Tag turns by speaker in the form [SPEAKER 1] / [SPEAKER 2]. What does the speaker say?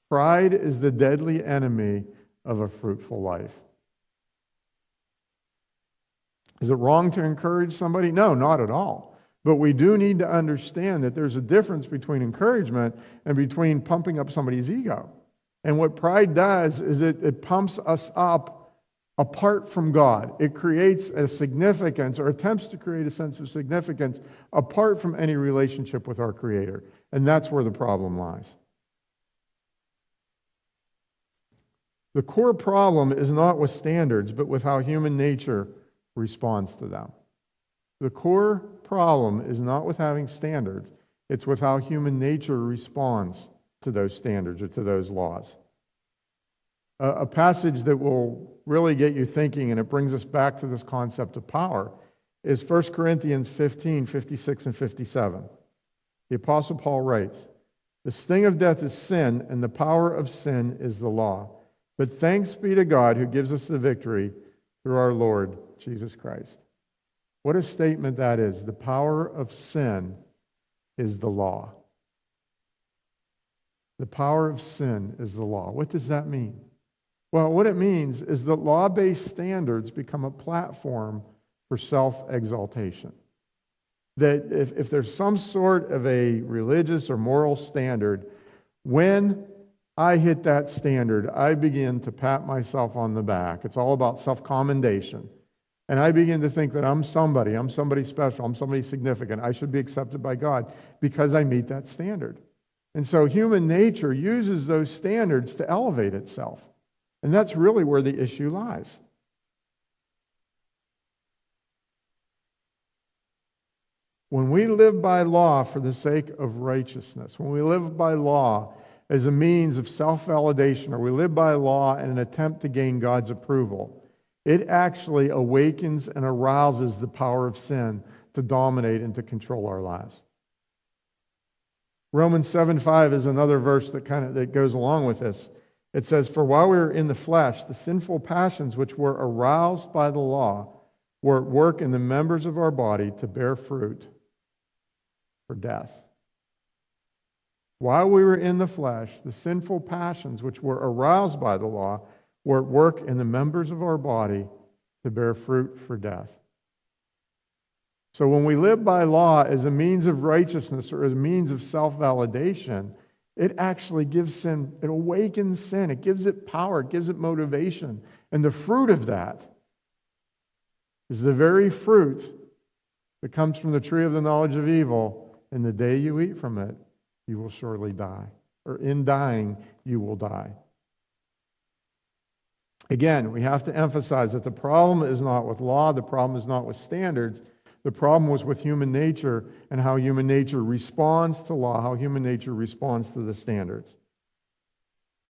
[SPEAKER 1] Pride is the deadly enemy of a fruitful life. Is it wrong to encourage somebody? No, not at all. But we do need to understand that there's a difference between encouragement and between pumping up somebody's ego. And what pride does is it pumps us up apart from God. It creates a significance, or attempts to create a sense of significance, apart from any relationship with our Creator. And that's where the problem lies. The core problem is not with standards, but with how human nature responds to them. The core problem is not with having standards, it's with how human nature responds to those standards or to those laws. A passage that will really get you thinking, and it brings us back to this concept of power, is 1 Corinthians 15, 56 and 57. The Apostle Paul writes, "The sting of death is sin, and the power of sin is the law. But thanks be to God who gives us the victory through our Lord Jesus Christ." What a statement that is. The power of sin is the law. The power of sin is the law. What does that mean? Well, what it means is that law-based standards become a platform for self-exaltation. That if there's some sort of a religious or moral standard, when I hit that standard, I begin to pat myself on the back. It's all about self-commendation. And I begin to think that I'm somebody special, I'm somebody significant, I should be accepted by God because I meet that standard. And so human nature uses those standards to elevate itself. And that's really where the issue lies. When we live by law for the sake of righteousness, when we live by law as a means of self-validation, or we live by law in an attempt to gain God's approval, it actually awakens and arouses the power of sin to dominate and to control our lives. Romans 7:5 is another verse that goes along with this. It says, "For while we were in the flesh, the sinful passions which were aroused by the law were at work in the members of our body to bear fruit for death." While we were in the flesh, the sinful passions which were aroused by the law were at work in the members of our body to bear fruit for death. So when we live by law as a means of righteousness or as a means of self-validation, it actually gives sin, it awakens sin, it gives it power, it gives it motivation. And the fruit of that is the very fruit that comes from the tree of the knowledge of evil. And the day you eat from it, you will surely die. Or in dying, you will die. Again, we have to emphasize that the problem is not with law, the problem is not with standards, the problem was with human nature and how human nature responds to law, how human nature responds to the standards.